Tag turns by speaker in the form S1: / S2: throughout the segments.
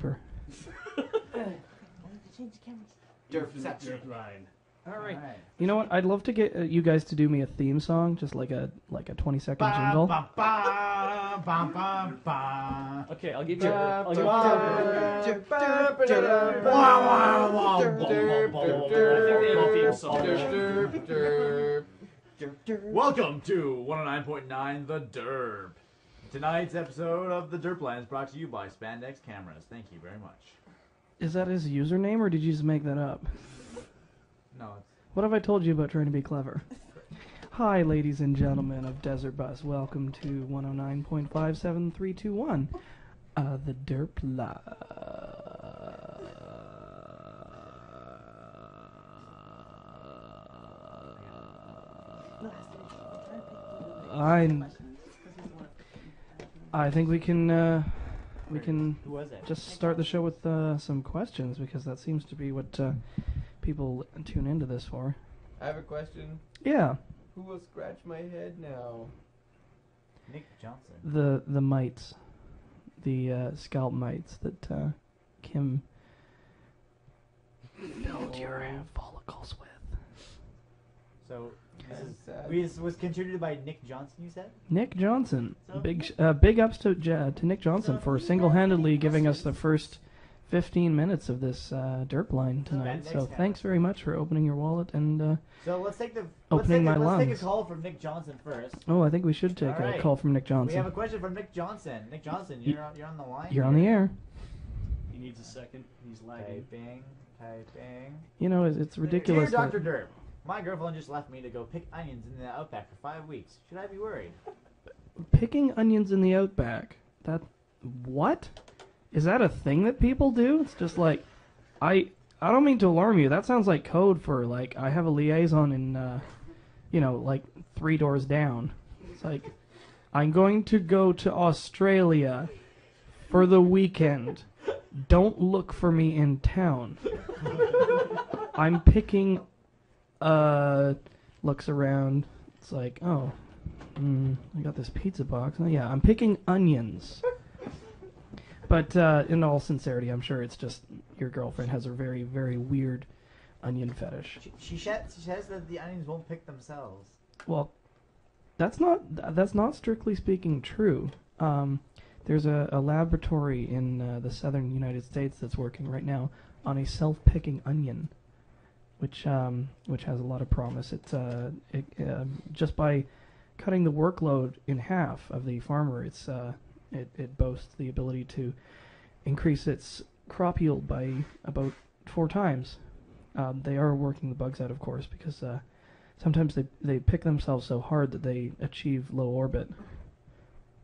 S1: paper.
S2: Derpline.
S1: All right. You know what? I'd love to get you guys to do me a theme song, just like a 20-second jingle.
S2: Okay, I'll give you.
S3: Welcome to 109.9 The Derp. Tonight's episode of The Derpline is brought to you by Spandex Cameras. Thank you very much.
S1: Is that his username, or did you just make that up?
S3: No, it's...
S1: What have I told you about trying to be clever? Hi, ladies and gentlemen of Desert Bus. Welcome to 109.57321, The Derpline. I think we can just start the show with some questions, because that seems to be what people tune into this for.
S4: I have a question.
S1: Yeah.
S4: Who will scratch my head now?
S3: Nick Johnson.
S1: The mites, the scalp mites that Kim filled your follicles with.
S3: So this was contributed by Nick Johnson, you said?
S1: Nick Johnson. Big ups to Nick Johnson for single-handedly giving us the first 15 minutes of this Derpline tonight. So thanks very much for opening your wallet and
S3: so let's take a call from Nick Johnson first.
S1: Oh, I think we should take a call from Nick Johnson.
S3: We have a question from Nick Johnson. Nick Johnson, you're on the line.
S1: You're on the air.
S2: He needs a second. He's lagging.
S3: Typing.
S1: You know, it's ridiculous.
S3: Dear Dr. Derp, my girlfriend just left me to go pick onions in the Outback for 5 weeks. Should I be worried?
S1: Picking onions in the Outback? What? Is that a thing that people do? It's just like, I don't mean to alarm you. That sounds like code for, like, I have a liaison in, like 3 doors down. It's like, I'm going to go to Australia for the weekend. Don't look for me in town. I'm picking, looks around. It's like, oh, I got this pizza box. Oh, yeah, I'm picking onions. But in all sincerity, I'm sure it's just your girlfriend has a very, very weird onion fetish.
S3: She says that the onions won't pick themselves.
S1: Well, that's not strictly speaking true. There's a laboratory in the southern United States that's working right now on a self-picking onion, which has a lot of promise. It just by cutting the workload in half of the farmer, it boasts the ability to increase its crop yield by about 4 times. They are working the bugs out, of course, because sometimes they pick themselves so hard that they achieve low orbit.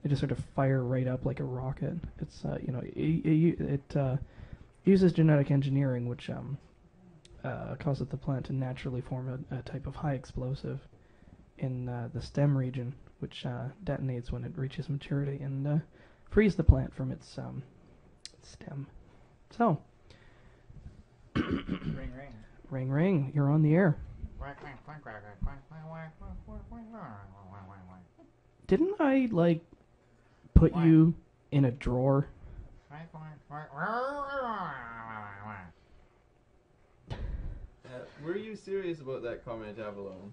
S1: They just sort of fire right up like a rocket. It's it uses genetic engineering, which causes the plant to naturally form a type of high explosive in the stem region, which detonates when it reaches maturity and frees the plant from its stem. So,
S3: Ring, ring.
S1: Ring, ring, you're on the air. Didn't I, put you in a drawer?
S4: Were you serious about that comment, Avalon?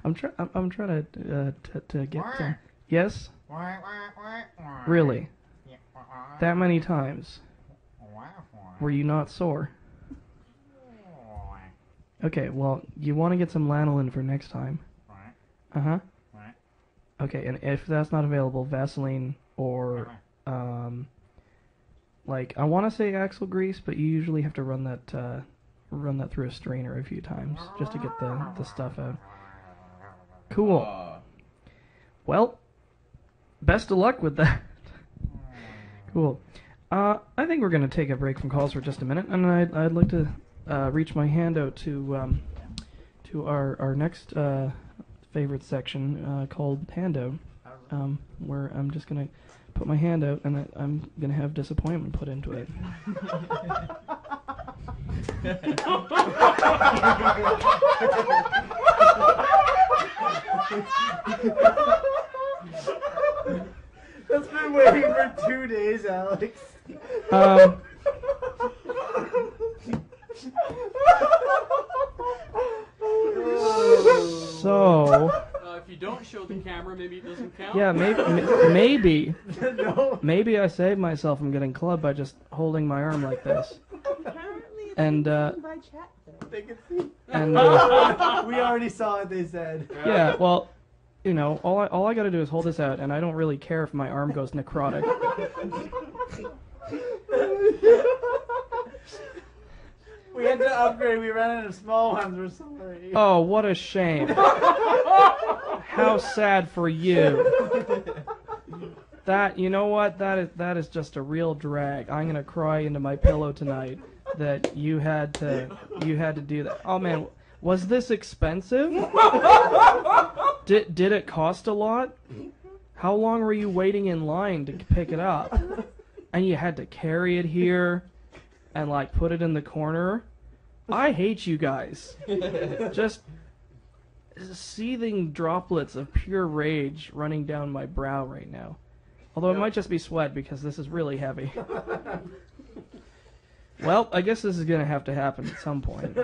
S1: I'm trying to get some. Yes? Really? That many times? Were you not sore? Okay, well, you want to get some lanolin for next time. Uh-huh. Okay, and if that's not available, Vaseline or, I want to say axle grease, but you usually have to run that through a strainer a few times just to get the stuff out. Cool. Well, best of luck with that. Cool. I think we're going to take a break from calls for just a minute, and I'd like to reach my hand out to our next favorite section called Handout, where I'm just going to put my hand out and I'm going to have disappointment put into it.
S4: That's
S5: been waiting for 2 days, Alex.
S1: So,
S2: If you don't show the camera, maybe it doesn't count.
S1: yeah, maybe
S5: No.
S1: maybe I saved myself from getting clubbed by just holding my arm like this.
S6: Apparently, it's
S1: And,
S6: being by chat, though.
S5: They can see.
S1: And
S5: We already saw it, they said.
S1: yeah, well, you know, all I got to do is hold this out, and I don't really care if my arm goes necrotic.
S5: We had to upgrade. We ran out of small ones. We're sorry.
S1: Oh, what a shame! How sad for you. That, you know what? That is just a real drag. I'm gonna cry into my pillow tonight that you had to do that. Oh man, was this expensive? Did it cost a lot? How long were you waiting in line to pick it up? And you had to carry it here and like put it in the corner. I hate you guys. Just seething droplets of pure rage running down my brow right now. Although it might just be sweat because this is really heavy. Well, I guess this is going to have to happen at some point.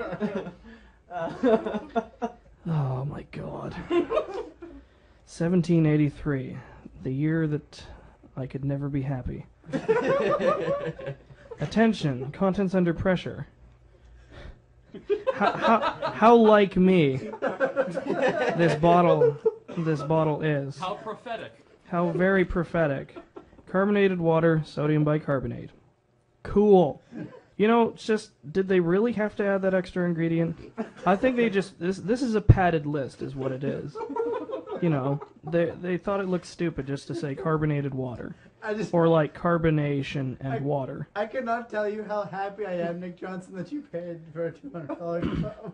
S1: Oh my god. 1783. The year that I could never be happy. Attention, contents under pressure. How like me this bottle is.
S2: How prophetic.
S1: How very prophetic. Carbonated water, sodium bicarbonate. Cool. You know, it's just, did they really have to add that extra ingredient? I think they just, this is a padded list is what it is. You know, they thought it looked stupid just to say carbonated water. Or like carbonation and water.
S5: I cannot tell you how happy I am, Nick Johnson, that you paid for a $200 cup.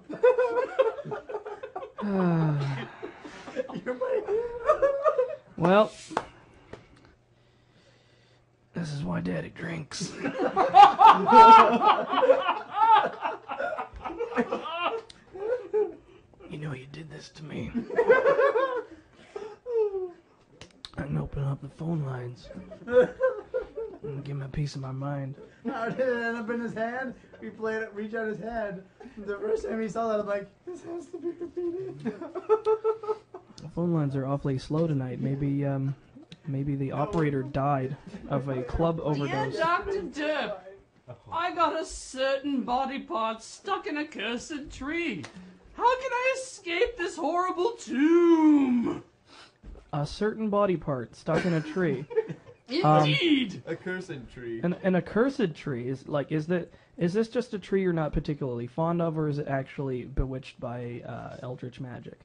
S5: You're my...
S1: Well, this is why Daddy drinks. You know you did this to me. I can open up the phone lines and give him a piece of my mind.
S5: How did it end up in his hand? We played it, reach out his hand. The first time he saw that, I'm like, this has to be repeated.
S1: The phone lines are awfully slow tonight. Maybe the operator died of a club
S2: Yeah,
S1: overdose.
S2: Dr. Derp. I got a certain body part stuck in a cursed tree. How can I escape this horrible tomb?
S1: A certain body part stuck in a tree.
S2: Indeed.
S4: A cursed tree.
S1: An accursed tree is like, is this just a tree you're not particularly fond of, or is it actually bewitched by eldritch magic?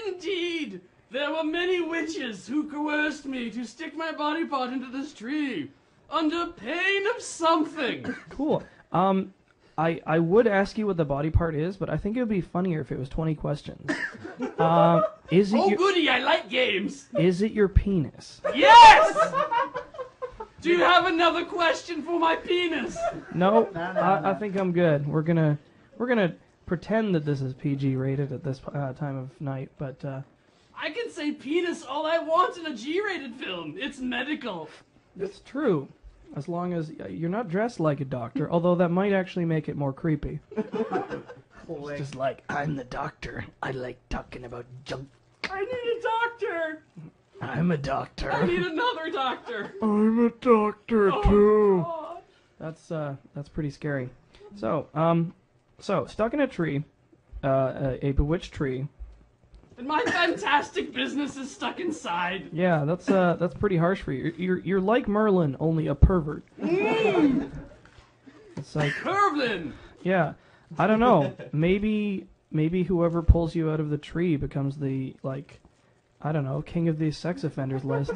S2: Indeed. There were many witches who coerced me to stick my body part into this tree under pain of something.
S1: Cool. I would ask you what the body part is, but I think it would be funnier if it was 20 questions. Is it
S2: Oh,
S1: your,
S2: goody, I like games.
S1: is it your penis?
S2: Yes! Do you have another question for my penis?
S1: No,
S5: No.
S1: I think I'm good. We're gonna pretend that this is PG rated at this time of night, but
S2: I can say penis all I want in a G-rated film. It's medical.
S1: it's true. As long as you're not dressed like a doctor, although that might actually make it more creepy. It's just like, I'm the doctor. I like talking about junk.
S2: I need a doctor.
S1: I'm a doctor.
S2: I need another doctor.
S1: I'm a doctor
S2: Oh, God.
S1: That's pretty scary. So stuck in a tree, a bewitched tree.
S2: And my fantastic business is stuck inside.
S1: Yeah, that's pretty harsh for you. You're like Merlin, only a pervert. It's like,
S2: Curvlin.
S1: yeah, I don't know. Maybe whoever pulls you out of the tree becomes the, like, I don't know, king of these sex offenders list.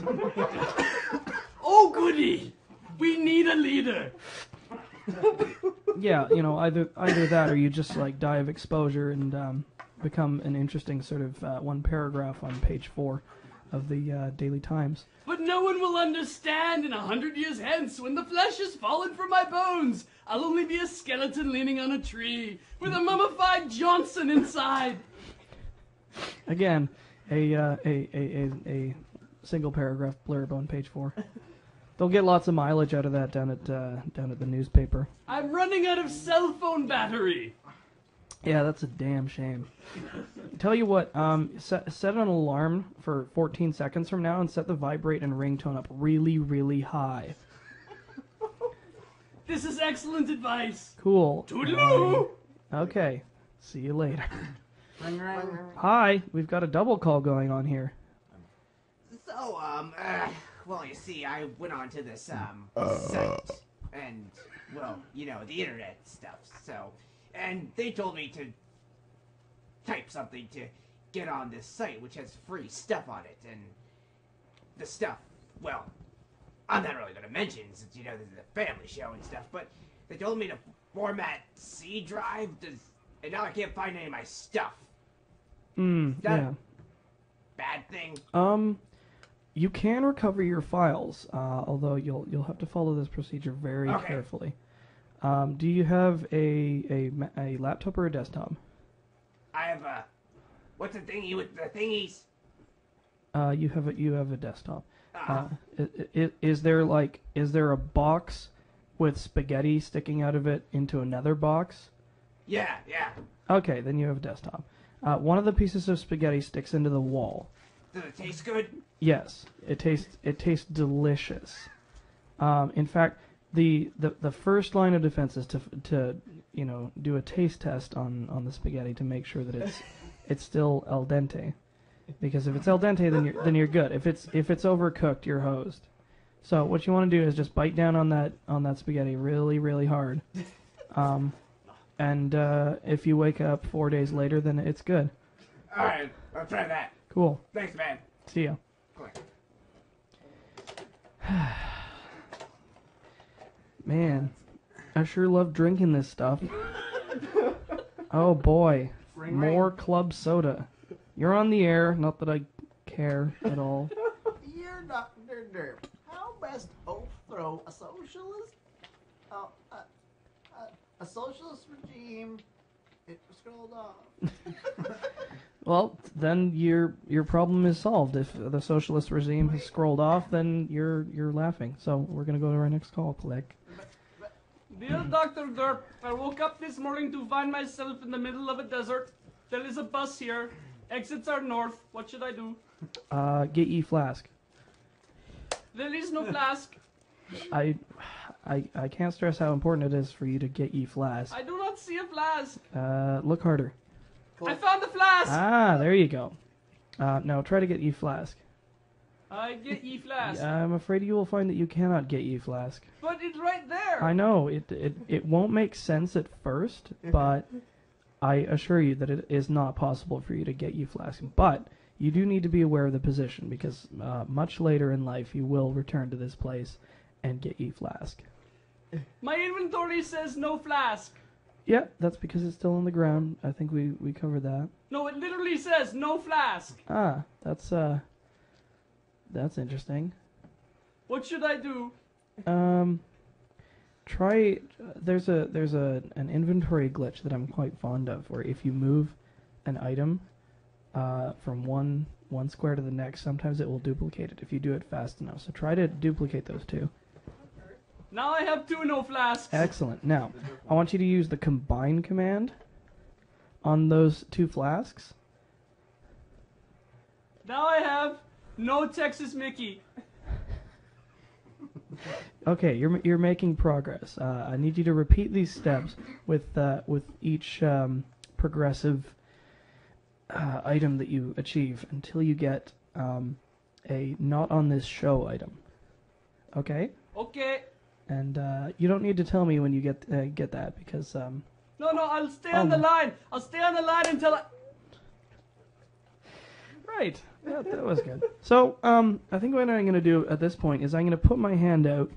S2: Oh, goody. We need a leader.
S1: Yeah, you know, either that or you just like die of exposure and become an interesting sort of one paragraph on page 4 of the Daily Times.
S2: But no one will understand in 100 years hence when the flesh has fallen from my bones. I'll only be a skeleton leaning on a tree with a mummified Johnson inside.
S1: Again, a single paragraph blurb on page 4. They'll get lots of mileage out of that down at the newspaper.
S2: I'm running out of cell phone battery.
S1: Yeah, that's a damn shame. Tell you what, set an alarm for 14 seconds from now and set the vibrate and ringtone up really, really high.
S2: This is excellent advice.
S1: Cool.
S2: Toodaloo!
S1: Okay, see you later. Hi, we've got a double call going on here.
S7: So, well, you see, I went on to this, site, and, well, you know, the internet stuff, so, and they told me to type something to get on this site, which has free stuff on it, and the stuff, well, I'm not really gonna mention, since, you know, this is a family show and stuff, but they told me to format C drive, and now I can't find any of my stuff. Is that
S1: Yeah.
S7: a bad thing?
S1: You can recover your files, although you'll have to follow this procedure very
S7: Okay.
S1: carefully. Do you have a laptop or a desktop?
S7: I have a, what's the thingy with the thingies?
S1: You have a desktop.
S7: Uh-huh.
S1: Is there a box with spaghetti sticking out of it into another box?
S7: Yeah.
S1: Okay, then you have a desktop. One of the pieces of spaghetti sticks into the wall.
S7: Does it taste good?
S1: Yes, it tastes delicious. In fact, the first line of defense is to do a taste test on the spaghetti to make sure that it's still al dente, because if it's al dente, then you're good. If it's overcooked, you're hosed. So what you want to do is just bite down on that spaghetti really, really hard, and if you wake up 4 days later, then it's good.
S7: All right, I'll try that.
S1: Cool.
S7: Thanks, man.
S1: See ya.
S7: Quick.
S1: Man, I sure love drinking this stuff. Oh boy, more club soda. You're on the air, not that I care at all.
S5: You're Dr. Derp. How best overthrow a socialist? A socialist regime. It scrolled off.
S1: Well, then your problem is solved. If the socialist regime has scrolled off, then you're laughing. So we're gonna go to our next call. Click.
S2: Dear Dr. Derp, I woke up this morning to find myself in the middle of a desert. There is a bus here. Exits are north. What should I do?
S1: Get ye flask.
S2: There is no flask.
S1: I can't stress how important it is for you to get ye flask.
S2: I do not see a flask.
S1: Look harder.
S2: I found the flask.
S1: Ah, there you go. Now try to get ye flask.
S2: I get ye flask.
S1: I'm afraid you will find that you cannot get ye flask.
S2: But it's right there.
S1: I know it won't make sense at first, but I assure you that it is not possible for you to get ye flask. But you do need to be aware of the position, because much later in life you will return to this place and get ye flask.
S2: My inventory says no flask.
S1: Yeah, that's because it's still on the ground. I think we covered that.
S2: No, it literally says no flask.
S1: Ah, that's interesting.
S2: What should I do?
S1: Try. There's an inventory glitch that I'm quite fond of, where if you move an item from one square to the next, sometimes it will duplicate it if you do it fast enough. So try to duplicate those two.
S2: Now I have 2 no flasks.
S1: Excellent. Now, I want you to use the combine command on those 2 flasks.
S2: Now I have no Texas Mickey.
S1: Okay, you're making progress. I need you to repeat these steps with each progressive item that you achieve until you get a not on this show item. Okay?
S2: Okay.
S1: And you don't need to tell me when you get that, because
S2: No, I'll stay on the line. I'll stay on the line until I...
S1: right. That was good. So I think what I'm going to do at this point is I'm going to put my hand out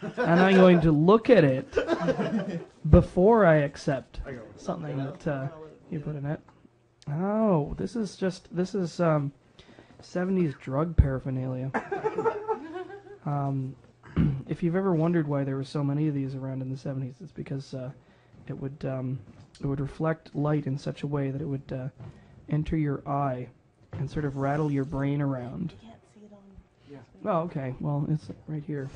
S1: and I'm going to look at it before I accept something that you put in it. Oh, this is 70s drug paraphernalia. If you've ever wondered why there were so many of these around in the 70s, it's because it would reflect light in such a way that it would enter your eye and sort of rattle your brain around.
S6: Can't see it on.
S1: Oh, okay. Well, it's right here.